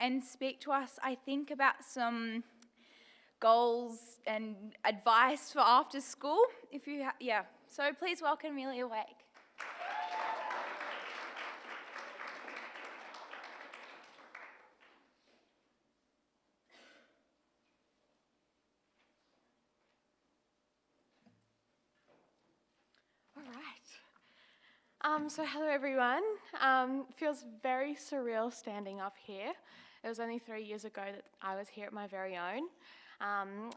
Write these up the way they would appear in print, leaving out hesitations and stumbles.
and speak to us, I think, about some goals and advice for after school. So please welcome Amelia Wake. So hello everyone. It feels very surreal standing up here. It was only 3 years ago that I was here at my very own,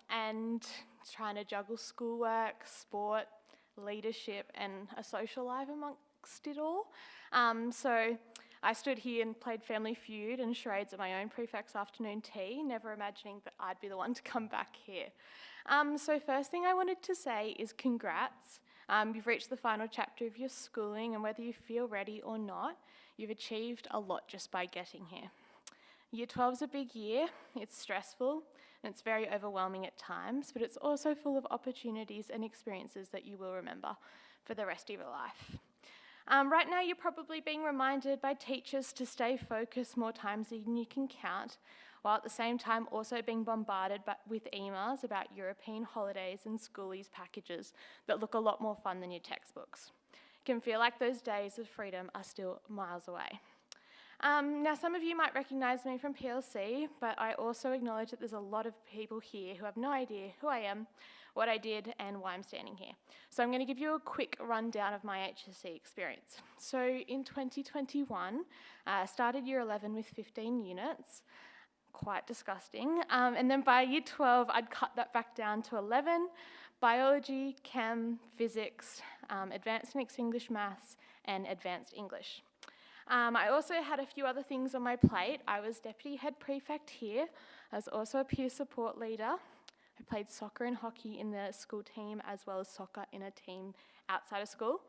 and trying to juggle schoolwork, sport, leadership, and a social life amongst it all. So I stood here and played Family Feud and charades at my own Prefects Afternoon Tea, never imagining that I'd be the one to come back here. So first thing I wanted to say is congrats. You've reached the final chapter of your schooling, and whether you feel ready or not, you've achieved a lot just by getting here. Year 12 is a big year, it's stressful, and it's very overwhelming at times, but it's also full of opportunities and experiences that you will remember for the rest of your life. Right now, you're probably being reminded by teachers to stay focused more times than you can count, while at the same time also being bombarded with emails about European holidays and schoolies packages that look a lot more fun than your textbooks. It can feel like those days of freedom are still miles away. Now, some of you might recognise me from PLC, but I also acknowledge that there's a lot of people here who have no idea who I am, what I did, and why I'm standing here. So I'm going to give you a quick rundown of my HSC experience. So in 2021, I started year 11 with 15 units. Quite disgusting. And then by year 12, I'd cut that back down to 11, biology, chem, physics, advanced mixed English maths, and advanced English. I also had a few other things on my plate. I was deputy head prefect here. I was also a peer support leader. I played soccer and hockey in the school team, as well as soccer in a team outside of school.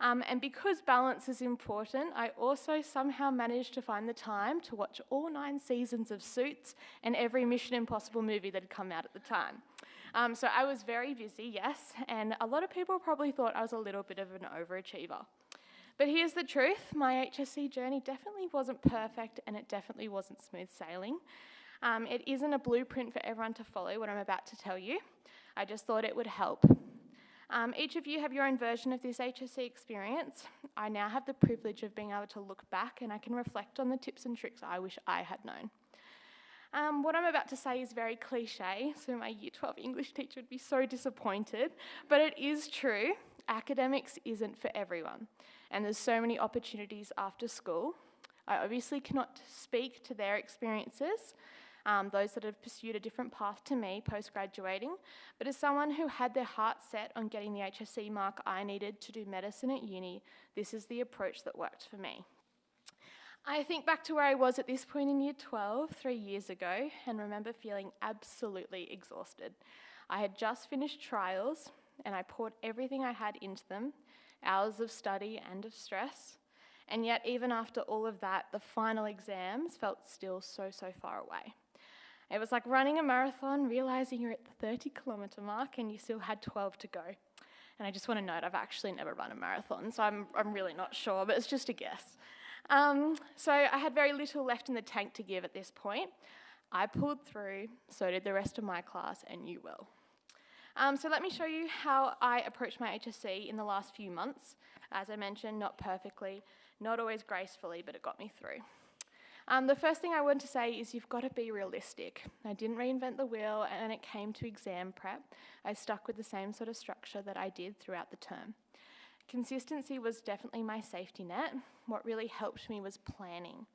And because balance is important, I also somehow managed to find the time to watch all 9 seasons of Suits and every Mission Impossible movie that had come out at the time. So I was very busy, yes, and a lot of people probably thought I was a little bit of an overachiever. But here's the truth, my HSC journey definitely wasn't perfect, and it definitely wasn't smooth sailing. It isn't a blueprint for everyone to follow, what I'm about to tell you. I just thought it would help. Each of you have your own version of this HSC experience. I now have the privilege of being able to look back, and I can reflect on the tips and tricks I wish I had known. What I'm about to say is very cliche, so my year 12 English teacher would be so disappointed, but it is true. Academics isn't for everyone, and there's so many opportunities after school. I obviously cannot speak to their experiences, those that have pursued a different path to me post-graduating, but as someone who had their heart set on getting the HSC mark I needed to do medicine at uni, this is the approach that worked for me. I think back to where I was at this point in year 12, 3 years ago, and remember feeling absolutely exhausted. I had just finished trials, and I poured everything I had into them, hours of study and of stress, and yet even after all of that, the final exams felt still so far away. It was like running a marathon, realising you're at the 30-kilometre mark and you still had 12 to go. And I just want to note, I've actually never run a marathon, so I'm really not sure, but it's just a guess. So I had very little left in the tank to give at this point. I pulled through, so did the rest of my class, and you will. So let me show you how I approached my HSC in the last few months. As I mentioned, not perfectly, not always gracefully, but it got me through. The first thing I want to say is you've got to be realistic. I didn't reinvent the wheel, and when it came to exam prep, I stuck with the same sort of structure that I did throughout the term. Consistency was definitely my safety net. What really helped me was planning.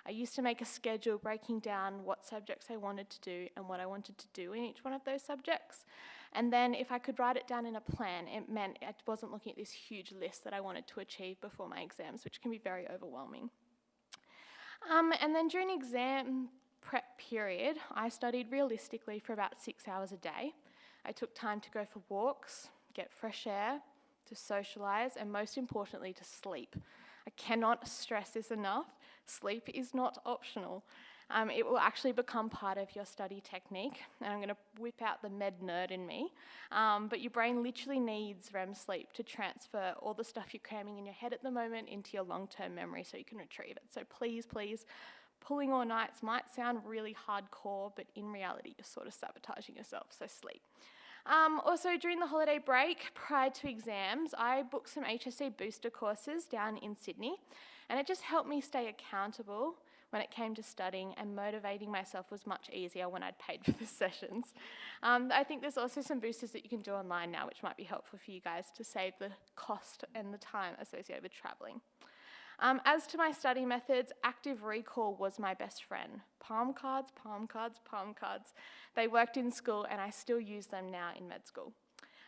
I used to make a schedule breaking down what subjects I wanted to do and what I wanted to do in each one of those subjects. And then if I could write it down in a plan, it meant I wasn't looking at this huge list that I wanted to achieve before my exams, which can be very overwhelming. And then during exam prep period, I studied realistically for about 6 hours a day. I took time to go for walks, get fresh air, to socialise, and most importantly, to sleep. I cannot stress this enough. Sleep is not optional. It will actually become part of your study technique, and I'm going to whip out the med nerd in me, but your brain literally needs REM sleep to transfer all the stuff you're cramming in your head at the moment into your long-term memory so you can retrieve it. So please, please, Pulling all nights might sound really hardcore, but in reality, you're sort of sabotaging yourself, so sleep. Also, during the holiday break, prior to exams, I booked some HSC booster courses down in Sydney, and it just helped me stay accountable when it came to studying, and motivating myself was much easier when I'd paid for the sessions. I think there's also some boosters that you can do online now, which might be helpful for you guys to save the cost and the time associated with travelling. As to my study methods, active recall was my best friend. Palm cards, palm cards, palm cards. They worked in school and I still use them now in med school.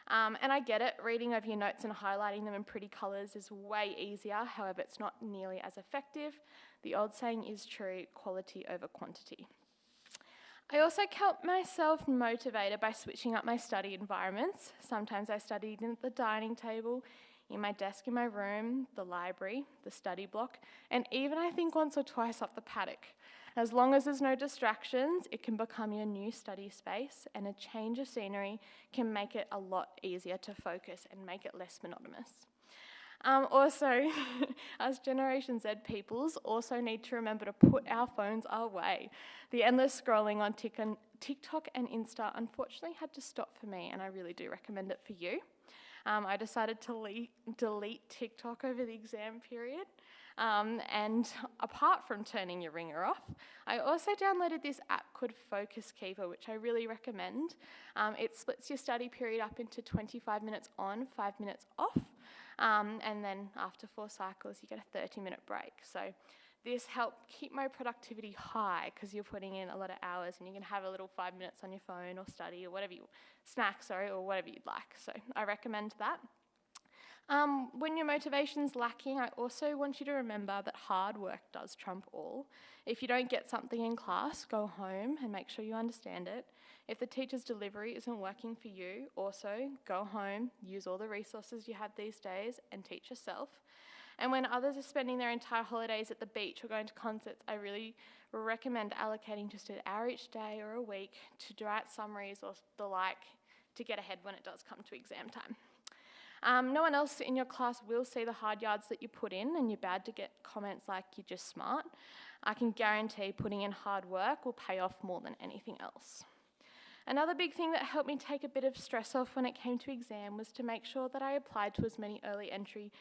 And I get it, reading over your notes and highlighting them in pretty colours is way easier, however it's not nearly as effective. The old saying is true, quality over quantity. I also kept myself motivated by switching up my study environments. Sometimes I studied at the dining table, in my desk in my room, the library, the study block, and even I think once or twice off the paddock. As long as there's no distractions, it can become your new study space, and a change of scenery can make it a lot easier to focus and make it less monotonous. Also, as Generation Z peoples, also need to remember to put our phones away. The endless scrolling on TikTok and Insta unfortunately had to stop for me, and I really do recommend it for you. I decided to delete TikTok over the exam period. And apart from turning your ringer off, I also downloaded this app called Focus Keeper, which I really recommend. It splits your study period up into 25 minutes on, 5 minutes off, and then after 4 cycles, you get a 30-minute break. So this helped keep my productivity high because you're putting in a lot of hours and you can have a little 5 minutes on your phone or study or whatever or whatever you'd like. So I recommend that. When your motivation's lacking, I also want you to remember that hard work does trump all. If you don't get something in class, go home and make sure you understand it. If the teacher's delivery isn't working for you, also go home, use all the resources you have these days and teach yourself. And when others are spending their entire holidays at the beach or going to concerts, I really recommend allocating just an hour each day or a week to write summaries or the like to get ahead when it does come to exam time. No one else in your class will see the hard yards that you put in, and you're bad to get comments like you're just smart. I can guarantee putting in hard work will pay off more than anything else. Another big thing that helped me take a bit of stress off when it came to exam was to make sure that I applied to as many early entry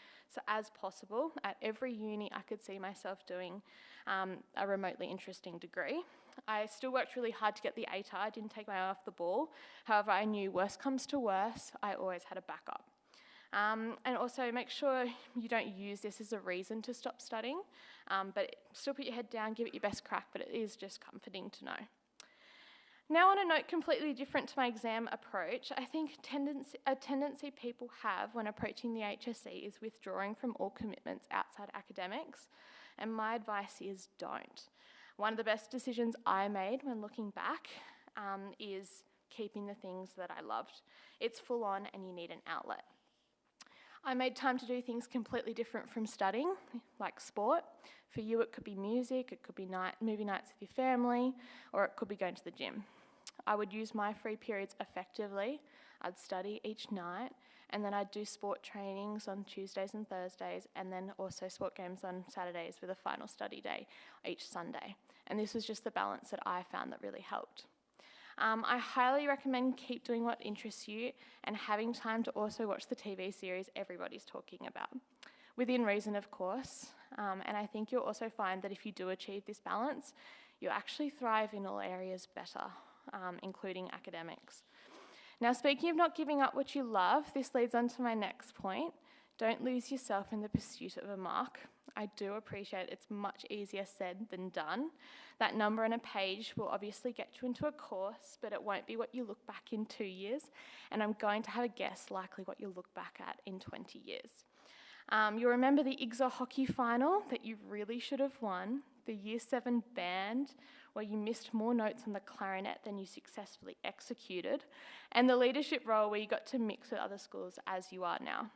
as possible. At every uni I could see myself doing a remotely interesting degree. I still worked really hard to get the ATAR. I didn't take my eye off the ball. However, I knew worst comes to worst, I always had a backup. And also make sure you don't use this as a reason to stop studying, but still put your head down, give it your best crack, but it is just comforting to know. Now on a note completely different to my exam approach, I think a tendency people have when approaching the HSC is withdrawing from all commitments outside academics, and my advice is don't. One of the best decisions I made when looking back is keeping the things that I loved. It's full on and you need an outlet. I made time to do things completely different from studying, like sport. For you, it could be music, it could be movie nights with your family, or it could be going to the gym. I would use my free periods effectively. I'd study each night, and then I'd do sport trainings on Tuesdays and Thursdays, and then also sport games on Saturdays with a final study day each Sunday. And this was just the balance that I found that really helped. I highly recommend keep doing what interests you and having time to also watch the TV series everybody's talking about. Within reason, of course, and I think you'll also find that if you do achieve this balance, you'll actually thrive in all areas better, including academics. Now, speaking of not giving up what you love, this leads on to my next point. Don't lose yourself in the pursuit of a mark. I do appreciate it's much easier said than done. That number on a page will obviously get you into a course, but it won't be what you look back in 2 years, and I'm going to have a guess likely what you'll look back at in 20 years. You'll remember the IGSA hockey final that you really should have won, the Year 7 band where you missed more notes on the clarinet than you successfully executed, and the leadership role where you got to mix with other schools as you are now.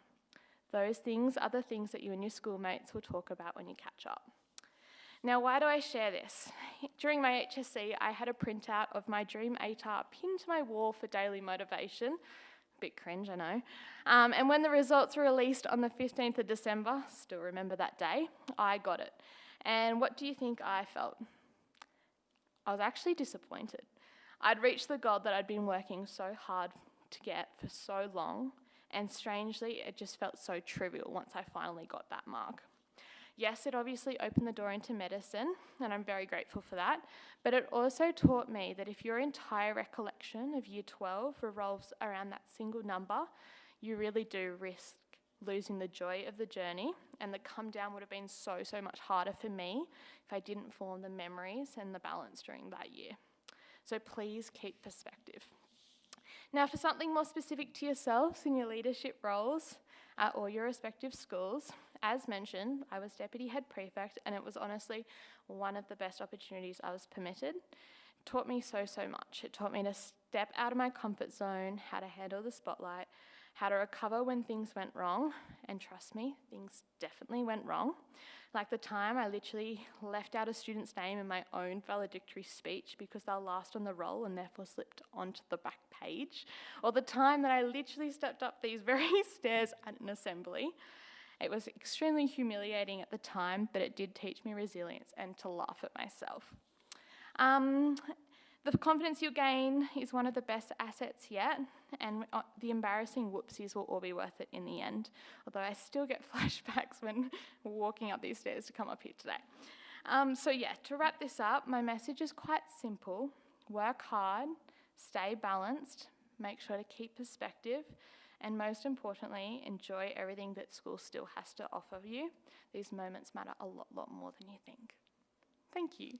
Those things are the things that you and your schoolmates will talk about when you catch up. Now, why do I share this? During my HSC, I had a printout of my dream ATAR pinned to my wall for daily motivation. Bit cringe, I know. And when the results were released on the 15th of December, still remember that day, I got it. And what do you think I felt? I was actually disappointed. I'd reached the goal that I'd been working so hard to get for so long, and strangely, it just felt so trivial once I finally got that mark. Yes, it obviously opened the door into medicine, and I'm very grateful for that, but it also taught me that if your entire recollection of year 12 revolves around that single number, you really do risk losing the joy of the journey, and the come down would have been so much harder for me if I didn't form the memories and the balance during that year. So please keep perspective. Now, for something more specific to yourselves in your leadership roles at all your respective schools, as mentioned, I was Deputy Head Prefect, and it was honestly one of the best opportunities I was permitted. It taught me so much. It taught me to step out of my comfort zone, how to handle the spotlight, how to recover when things went wrong, and trust me, things definitely went wrong. Like the time I literally left out a student's name in my own valedictory speech because they're last on the roll and therefore slipped onto the back page, or the time that I literally stepped up these very stairs at an assembly. It was extremely humiliating at the time, but it did teach me resilience and to laugh at myself. The confidence you gain is one of the best assets yet, and the embarrassing whoopsies will all be worth it in the end, although I still get flashbacks when walking up these stairs to come up here today. So yeah, to wrap this up, my message is quite simple. Work hard, stay balanced, make sure to keep perspective, and most importantly, enjoy everything that school still has to offer you. These moments matter a lot more than you think. Thank you.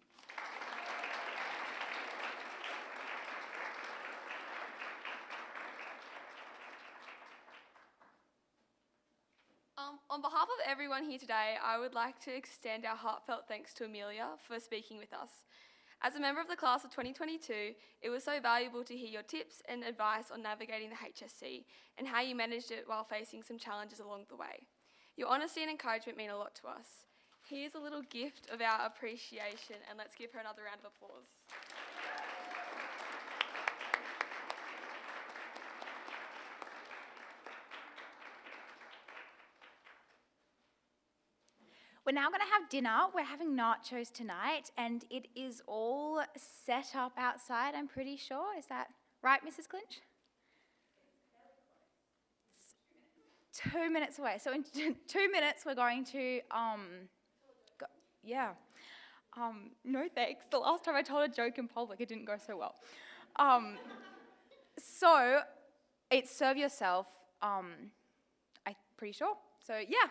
On behalf of everyone here today, I would like to extend our heartfelt thanks to Amelia for speaking with us. As a member of the class of 2022, it was so valuable to hear your tips and advice on navigating the HSC and how you managed it while facing some challenges along the way. Your honesty and encouragement mean a lot to us. Here's a little gift of our appreciation, and let's give her another round of applause. We're now going to have dinner. We're having nachos tonight, and it is all set up outside, I'm pretty sure. Is that right, Mrs. Clinch? 2 minutes away. So in 2 minutes, we're going to, no thanks. The last time I told a joke in public, it didn't go so well. So it's serve yourself, I'm pretty sure. So yeah,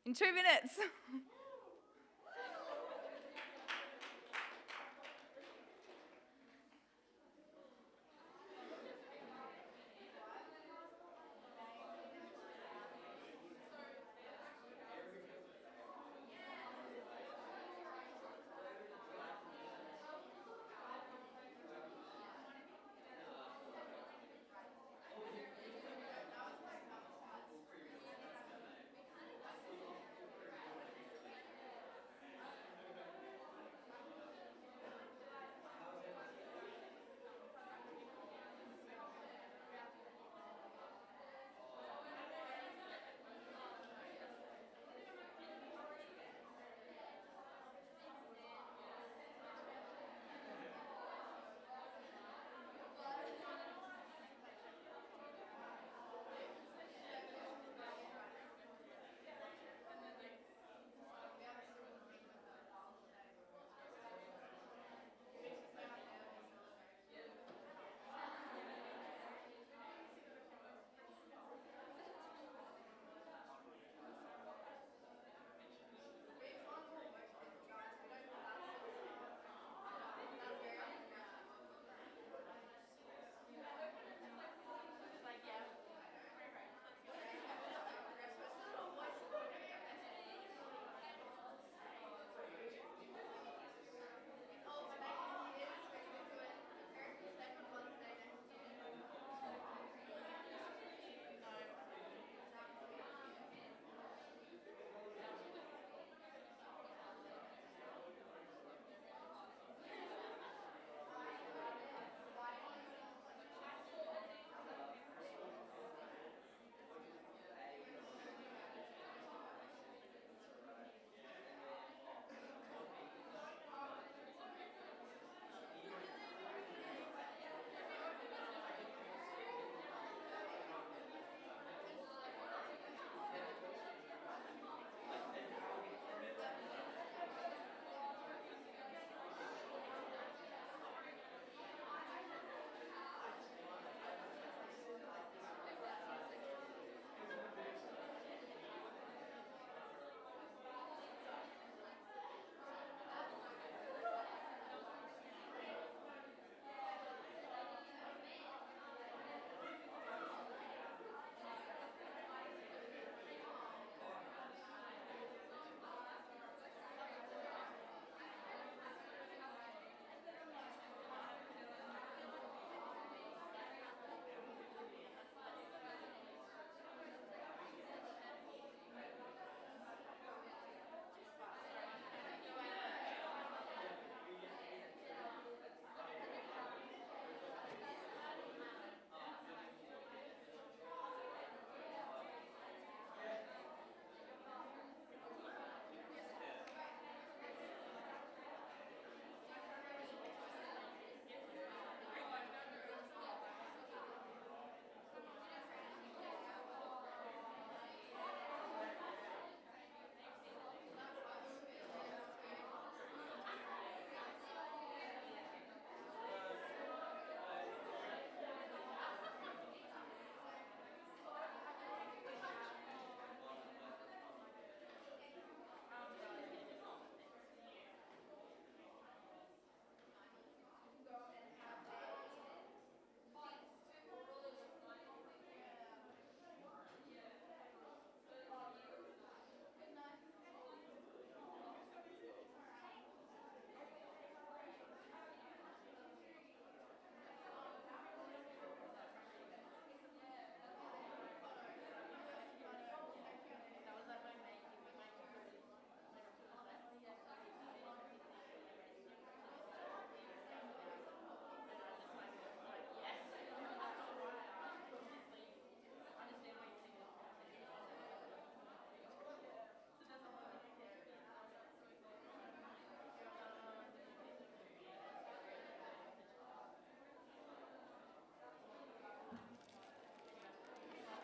in 2 minutes.